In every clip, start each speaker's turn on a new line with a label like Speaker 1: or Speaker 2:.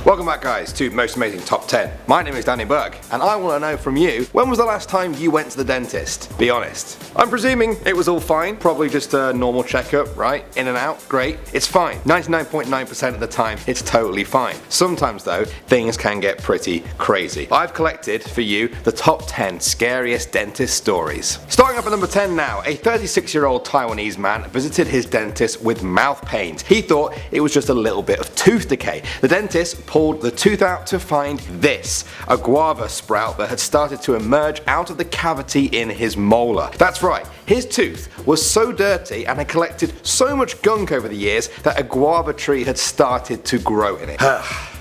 Speaker 1: Welcome back guys to Most Amazing Top 10. My name is Danny Burke and I want to know from you, when was the last time you went to the dentist? Be honest. I'm presuming it was all fine, probably just a normal checkup, right? In and out, great. It's fine. 99.9% of the time it's totally fine. Sometimes though, things can get pretty crazy. I've collected for you the top 10 scariest dentist stories. Starting up at number 10 now, a 36-year-old Taiwanese man visited his dentist with mouth pains. He thought it was just a little bit of tooth decay. The dentist pulled the tooth out to find this, a guava sprout that had started to emerge out of the cavity in his molar. That's right, his tooth was so dirty and had collected so much gunk over the years that a guava tree had started to grow in it.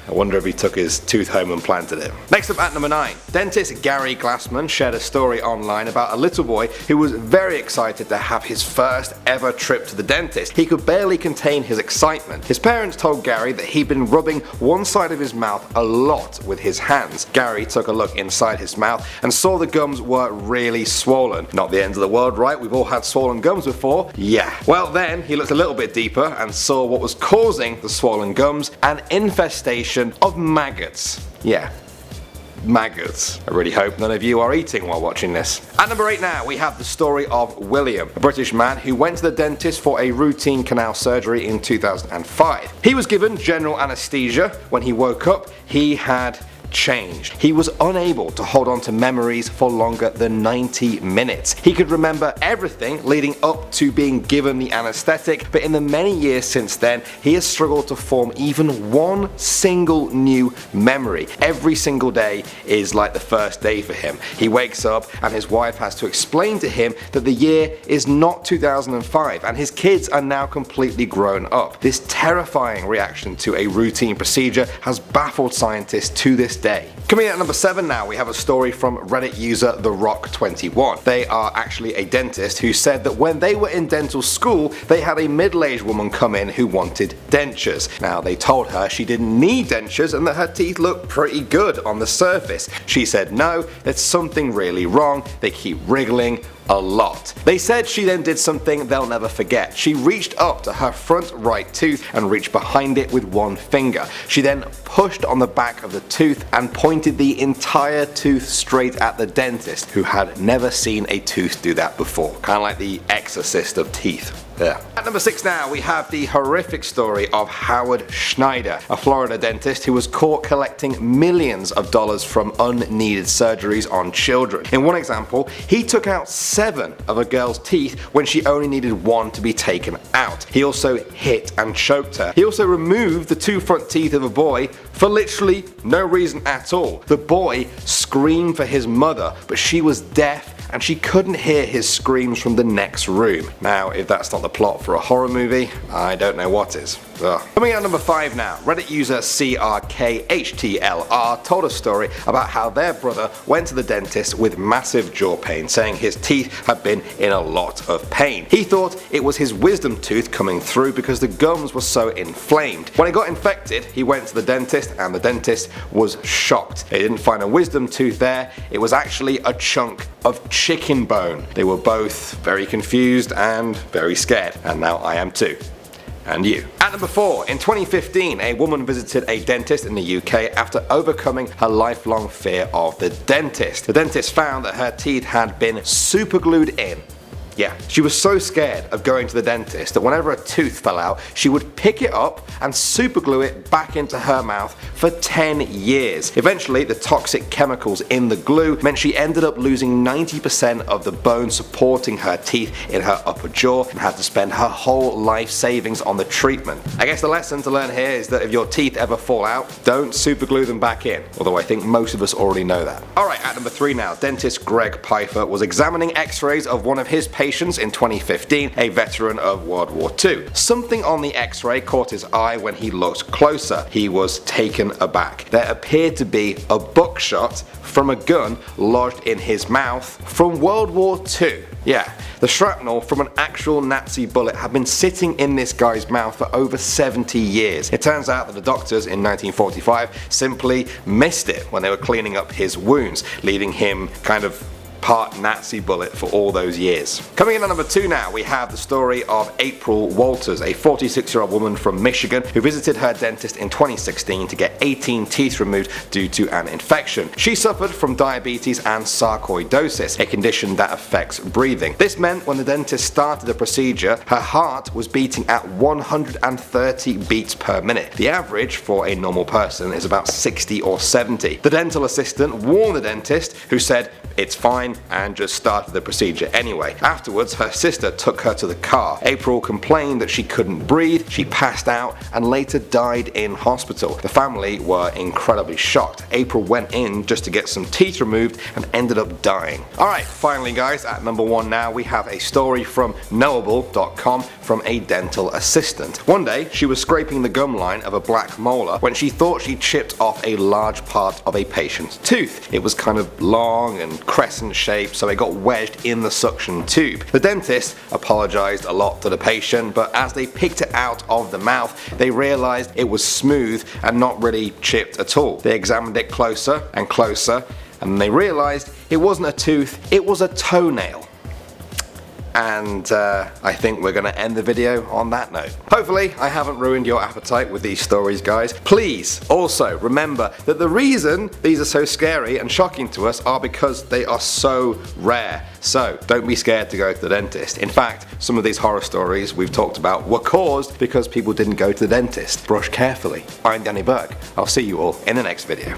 Speaker 1: I wonder if he took his tooth home and planted it. Next up at number 9, dentist Gary Glassman shared a story online about a little boy who was very excited to have his first ever trip to the dentist. He could barely contain his excitement. His parents told Gary that he'd been rubbing one side of his mouth a lot with his hands. Gary took a look inside his mouth and saw the gums were really swollen. Not the end of the world, right? We've all had swollen gums before. Yeah. Well then, he looked a little bit deeper and saw what was causing the swollen gums, an infestation of maggots. Yeah, maggots. I really hope none of you are eating while watching this. At number 8 now, we have the story of William, a British man who went to the dentist for a routine canal surgery in 2005. He was given general anesthesia. When he woke up, he had changed. He was unable to hold on to memories for longer than 90 minutes. He could remember everything leading up to being given the anesthetic, but in the many years since then, he has struggled to form even one single new memory. Every single day is like the first day for him. He wakes up and his wife has to explain to him that the year is not 2005 and his kids are now completely grown up. This terrifying reaction to a routine procedure has baffled scientists to this day. Coming in at number 7 now, we have a story from Reddit user TheRock21. They are actually a dentist who said that when they were in dental school, they had a middle-aged woman come in who wanted dentures. Now they told her she didn't need dentures and that her teeth looked pretty good on the surface. She said no, there's something really wrong, they keep wriggling a lot. They said she then did something they'll never forget. She reached up to her front right tooth and reached behind it with one finger. She then pushed on the back of the tooth and pointed the entire tooth straight at the dentist, who had never seen a tooth do that before. Kind of like the exorcist of teeth. Yeah. At number 6 now, we have the horrific story of Howard Schneider, a Florida dentist who was caught collecting millions of dollars from unneeded surgeries on children. In one example, he took out 7 of a girl's teeth when she only needed 1 to be taken out. He also hit and choked her. He also removed the 2 front teeth of a boy for literally no reason at all. The boy screamed for his mother, but she was deaf and she couldn't hear his screams from the next room. Now, if that's not the plot for a horror movie, I don't know what is. Ugh. Coming out at number 5 now, Reddit user CRKHTLR told a story about how their brother went to the dentist with massive jaw pain, saying his teeth had been in a lot of pain. He thought it was his wisdom tooth coming through because the gums were so inflamed. When it got infected, he went to the dentist and the dentist was shocked. They didn't find a wisdom tooth there, it was actually a chunk of chicken bone. They were both very confused and very scared, and now I am too. And you. At number 4, in 2015, a woman visited a dentist in the UK after overcoming her lifelong fear of the dentist. The dentist found that her teeth had been superglued in. Yeah, she was so scared of going to the dentist that whenever a tooth fell out, she would pick it up and superglue it back into her mouth for 10 years. Eventually, the toxic chemicals in the glue meant she ended up losing 90% of the bone supporting her teeth in her upper jaw and had to spend her whole life savings on the treatment. I guess the lesson to learn here is that if your teeth ever fall out, don't superglue them back in, although I think most of us already know that. Alright, at number 3 now, dentist Greg Pfeiffer was examining x-rays of one of his patients in 2015, a veteran of World War II. Something on the x-ray caught his eye when he looked closer. He was taken aback. There appeared to be a buckshot from a gun lodged in his mouth from World War II. Yeah, the shrapnel from an actual Nazi bullet had been sitting in this guy's mouth for over 70 years. It turns out that the doctors in 1945 simply missed it when they were cleaning up his wounds, leaving him kind of part Nazi bullet for all those years. Coming in at number 2 now, we have the story of April Walters, a 46-year-old woman from Michigan who visited her dentist in 2016 to get 18 teeth removed due to an infection. She suffered from diabetes and sarcoidosis, a condition that affects breathing. This meant when the dentist started the procedure, her heart was beating at 130 beats per minute. The average for a normal person is about 60 or 70. The dental assistant warned the dentist, who said it's fine and just started the procedure anyway. Afterwards, her sister took her to the car. April complained that she couldn't breathe, she passed out and later died in hospital. The family were incredibly shocked. April went in just to get some teeth removed and ended up dying. Alright, finally guys, at number 1 now we have a story from knowable.com from a dental assistant. One day she was scraping the gum line of a black molar when she thought she chipped off a large part of a patient's tooth. It was kind of long and crescent shaped, so it got wedged in the suction tube. The dentist apologized a lot to the patient, but as they picked it out of the mouth, they realized it was smooth and not really chipped at all. They examined it closer and closer, and they realized it wasn't a tooth, it was a toenail. And I think we're going to end the video on that note. Hopefully I haven't ruined your appetite with these stories, guys. Please also remember that the reason these are so scary and shocking to us are because they are so rare. So don't be scared to go to the dentist. In fact, some of these horror stories we've talked about were caused because people didn't go to the dentist. Brush carefully. I'm Danny Burke. I'll see you all in the next video.